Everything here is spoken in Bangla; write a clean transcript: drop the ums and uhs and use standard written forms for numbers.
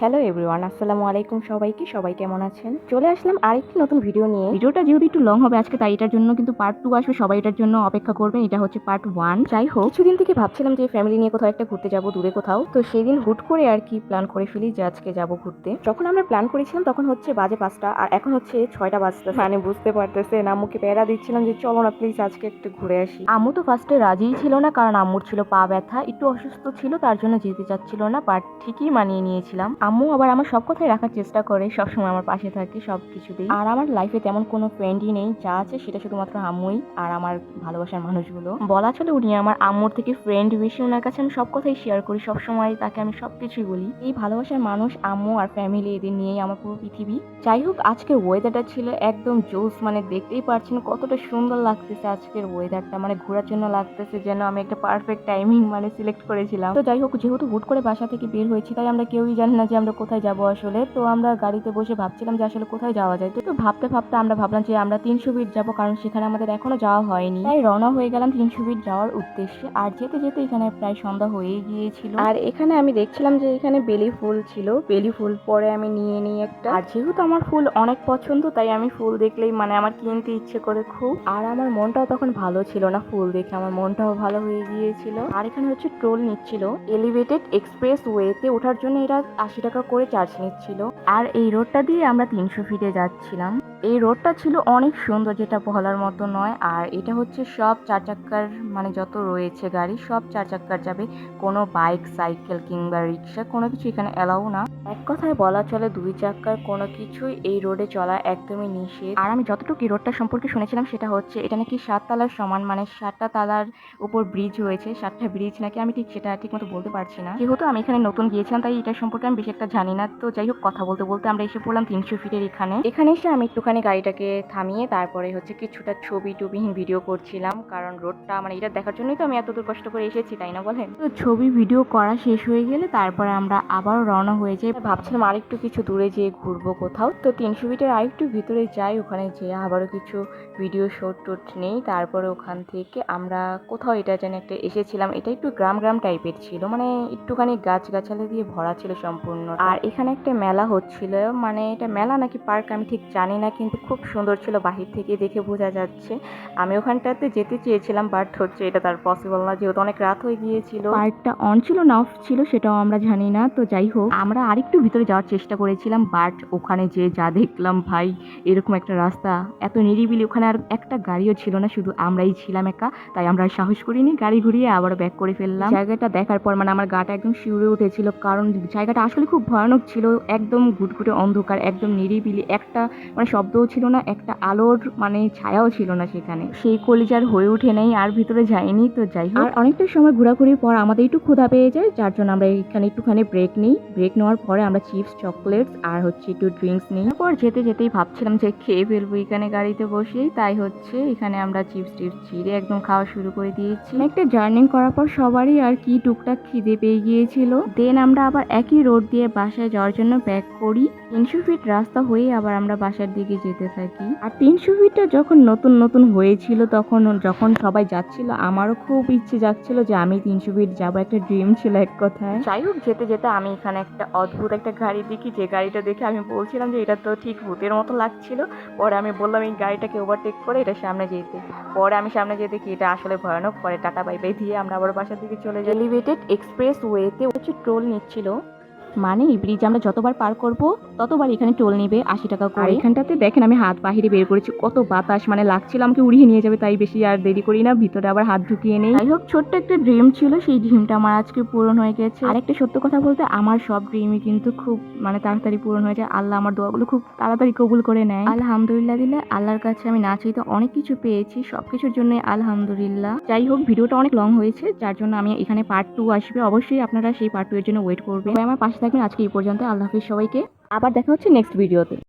হ্যালো এভরিওয়ান, আসসালামু আলাইকুম। সবাই কেমন আছেন? চলে আসলাম আরেকটি নতুন ভিডিও নিয়ে। ভিডিওটা যেহেতু একটু লং হবে আজকে, তাই এটার জন্য কিন্তু পার্ট 2 আসবে। সবাই এটার জন্য অপেক্ষা করবেন। এটা হচ্ছে পার্ট 1। যাই হোক, কিছুদিন থেকে ভাবছিলাম যে ফ্যামিলি নিয়ে কোথাও একটা ঘুরতে যাব, দূরে কোথাও। তো সেদিন হুট করে আর কি প্ল্যান করে ফেলি যে আজকে যাব ঘুরতে। যখন আমরা প্ল্যান করেছিলাম তখন হচ্ছে বাজে 5টা, আর এখন হচ্ছে 6টা বাজতে। মানে বুঝতে পারতেছেন, আম্মুকে প্যারা দিচ্ছিলাম যে চলো না প্লিজ আজকে একটু ঘুরে আসি। আম্মু তো ফার্স্টে রাজিই ছিল না, কারণ আম্মুর ছিল পা ব্যথা, একটু অসুস্থ ছিল, তার জন্য যেতে চাচ্ছিল না। বাট ঠিকই মানিয়ে নিয়েছিলাম। আম্মু আবার আমার সব কথাই রাখার চেষ্টা করে, সবসময় আমার পাশে থাকে সব কিছুতেই। আর আমার লাইফে তেমন কোনো ফ্রেন্ডই নেই, যা আছে সেটা শুধুমাত্র আম্মুই আর আমার ভালোবাসার মানুষগুলো। বলা চলে উনি আমার আম্মুর থেকে ফ্রেন্ড বেশি। ওনার কাছে আমি সব কথাই শেয়ার করি, সবসময় তাকে আমি সবকিছুই বলি। এই ভালোবাসার মানুষ আম্মু আর ফ্যামিলি, এদের নিয়েই আমার পুরো পৃথিবী। যাই হোক, আজকের ওয়েদারটা ছিল একদম জোস। মানে দেখতেই পাচ্ছেন কতটা সুন্দর লাগতেছে আজকের ওয়েদারটা। মানে ঘোরার জন্য লাগতেছে যেন আমি একটা পারফেক্ট টাইমিং মানে সিলেক্ট করেছিলাম। তো যাই হোক, যেহেতু হুট করে বাসা থেকে বের হয়েছি, তাই আমরা কেউই জানি না যে আমরা কোথায় যাবো আসলে। তো আমরা গাড়িতে বসে ভাবছিলাম যে আসলে কোথায় যাওয়া যায়। তো ভাবতে ভাবতে আমরা ভাবলাম যে আমরা 300 ফিট যাবো, কারণ সেখানে আমাদের এখনো যাওয়া হয়নি। তাই রওনা হয়ে গেলাম 300 ফিট যাওয়ার উদ্দেশ্যে। আর যেতে যেতে এখানে প্রায় সন্ধ্যা হয়ে গিয়েছিল। আর এখানে আমি দেখছিলাম যে এখানে বেলি ফুল ছিল। বেলি ফুল পরে আমি নিয়ে নিই একটা। আর যেহেতু আমার ফুল অনেক পছন্দ, তাই আমি ফুল দেখলেই মানে আমার কিনতে ইচ্ছে করে খুব। আর আমার মনটাও তখন ভালো ছিল না, ফুল দেখে আমার মনটাও ভালো হয়ে গিয়েছিল। আর এখানে হচ্ছে টোল নিচ্ছিল। এলিভেটেড এক্সপ্রেস ওয়েতে ওঠার জন্য এরা 80 টাকা করে চার্জ নিচ্ছিল। আর এই রোডটা দিয়ে আমরা 300 ফিটে যাচ্ছিলাম। এই রোডটা ছিল অনেক সুন্দর, যেটা বলার মতো নয়। আর এটা হচ্ছে সব 4 চাক্কার, মানে যত রয়েছে গাড়ি সব 4 চাক্কার যাবে। কোনো বাইক, সাইকেল কিংবা রিক্সা কোনো কিছু এখানে এলাও না। এক কথায় বলা চলে 2 চাক্কার কোনো কিছুই এই রোডে চলা একদমই নিষেধ। আর আমি যতটুকু এই রোডটা সম্পর্কে শুনেছিলাম সেটা হচ্ছে এটা নাকি 7 তালার সমান, মানে 7টা তালার উপর ব্রিজ হয়েছে। 7টা ব্রিজ নাকি, আমি সেটা ঠিক মতো বলতে পারছি না। যেহেতু আমি এখানে নতুন গিয়েছিলাম, তাই এটা সম্পর্কে আমি বেশি একটা জানি না। তো যাই হোক, কথা বলতে বলতে আমরা এসে পড়লাম 300 ফিটের এখানে। এখানে এসে আমি একটুখানি গাড়িটাকে থামিয়ে তারপরে হচ্ছে কিছুটা ছবি টুবিহীন ভিডিও করছিলাম, কারণ রোডটা মানে এটা দেখার জন্যই তো আমি এত দূর কষ্ট করে এসেছি, তাই না বলেন? তো ছবি ভিডিও করা শেষ হয়ে গেলে তারপরে আমরা আবারও রওনা হয়ে যাই। ভাবছিলাম আরেকটু কিছু দূরে যেয়ে ঘুরবো কোথাও। তো 300 ফিটের আরেকটু ভিতরে যাই, ওখানে যেয়ে আবারও কিছু ভিডিও শুট টুট নেই। তারপরে ওখান থেকে আমরা কোথাও এটা যেন একটা এসেছিলাম। এটা একটু গ্রাম গ্রাম টাইপের ছিল, মানে একটুখানি গাছগাছালি দিয়ে ভরা ছিল সম্পূর্ণ। আর এখানে একটা মেলা হচ্ছিল, মানে এটা মেলা নাকি পার্ক আমি ঠিক জানি না, কিন্তু খুব সুন্দর ছিল, বাহির থেকে দেখে বোঝা যাচ্ছে। আমি ওখানটাতে যেতে চেয়েছিলাম, বাট হচ্ছে এটা তার পসিবল না, যেহেতু অনেক রাত হয়ে গিয়েছিল। পার্কটা অন ছিল না অফ ছিল সেটাও আমরা জানি না। তো যাই হোক, আমরা আরেকটু ভিতরে যাওয়ার চেষ্টা করেছিলাম, বাট ওখানে যে যা দেখলাম ভাই, এরকম একটা রাস্তা এত নিরিবিলি, ওখানে আর একটা গাড়িও ছিল না, শুধু আমরাই ছিলাম একা। তাই আমরা সাহস করিনি, গাড়ি ঘুরিয়ে আবার ব্যাক করে ফেললাম। জায়গাটা দেখার পর মানে আমার গাটা একদম শিউরে উঠেছিল, কারণ জায়গাটা আসলে খুব ভয়ানক ছিল। একদম ঘুটঘুটে অন্ধকার, একদম নিরিবিলি, একটা মানে শব্দও ছিল না, একটা আলোর মানে ছায়াও ছিল না সেখানে। সেই কলিজার হয়ে ওঠে নাই, আর ভিতরে যাইনি। তো যাই হোক, আর অনেকটা সময় ঘোরাঘুরির পর আমাদের একটু ক্ষুধা পেয়ে যায়, যার জন্য আমরা এখানে একটুখানি ব্রেক নিই। ব্রেক নেওয়ার পরে আমরা চিপস, চকলেটস আর হচ্ছে একটু ড্রিঙ্কস নিই। তারপর যেতে যেতেই ভাবছিলাম যে খেয়ে ফেলবো এখানে গাড়িতে বসেই, তাই হচ্ছে এখানে আমরা চিপস টিপস চিড়ে একদম খাওয়া শুরু করে দিয়েছি। একটা জার্নি করার পর সবারই আর কি টুকটাক খিদে পেয়ে গিয়েছিল। দেন আমরা আবার একই রোড দিয়ে বাসায় যাওয়ার জন্য ব্যাক করি। 300 ফিট রাস্তা হয়ে আবার আমরা বাসার দিকে যেতে থাকি। আর 300 ফিটটা যখন নতুন নতুন হয়েছিল, তখন যখন সবাই যাচ্ছিল, আমারও খুব ইচ্ছে যাচ্ছিল যে আমি 300 ফিট যাবো, একটা ড্রিম ছিল এক কথায়। যাই হোক, যেতে যেতে আমি এখানে একটা অদ্ভুত একটা গাড়ি দেখি, যে গাড়িটা দেখে আমি বলছিলাম যে এটা তো ঠিক ভূতের মতো লাগছিল। পরে আমি বললাম এই গাড়িটাকে ওভারটেক করে এটা সামনে যেতে। পরে আমি সামনে যেতে কি এটা আসলে ভয়ানক। পরে টাটা বাই বাই দিয়ে আমরা আবার বাসার দিকে চলে যাই। এলিভেটেড এক্সপ্রেস ওয়েতে হচ্ছে টোল নিচ্ছিল, মানে এই ব্রিজ আমরা যতবার পার করব ততবার এখানে টোল নেবে 80 টাকা করে। এখানটাতে দেখেন আমি হাত বাহিরে বের করেছি, কত বাতাস, মানে লাগছিল আমাকে উড়িয়ে নিয়ে যাবে। তাই বেশি আর দেরি করি না, ভিতরে আবার হাত ঢুকিয়ে নেই। যাই হোক, ছোট্ট একটা ড্রিম ছিল, সেই ড্রিমটা আমার আজকে পূরণ হয়ে গেছে। আর একটা সত্য কথা বলতে, আমার সব ড্রিমই কিন্তু খুব মানে তাড়াতাড়ি পূরণ হয়ে যায়। আল্লাহ আমার দোয়াগুলো খুব তাড়াতাড়ি কবুল করে নেয়। আলহামদুলিল্লাহ দিলে আল্লাহর কাছে আমি না চাইতে অনেক কিছু পেয়েছি, সবকিছুর জন্য আলহামদুলিল্লাহ। যাই হোক, ভিডিওটা অনেক লং হয়েছে, যার জন্য আমি এখানে পার্ট 2 আসবে। অবশ্যই আপনারা সেই পার্ট 2 এর জন্য ওয়েট করবেন। আমার পাশে থাকবেন। আজকে এই পর্যন্ত। আল্লাহ হাফিজ সবাইকে। আবার দেখা হচ্ছে নেক্সট ভিডিওতে।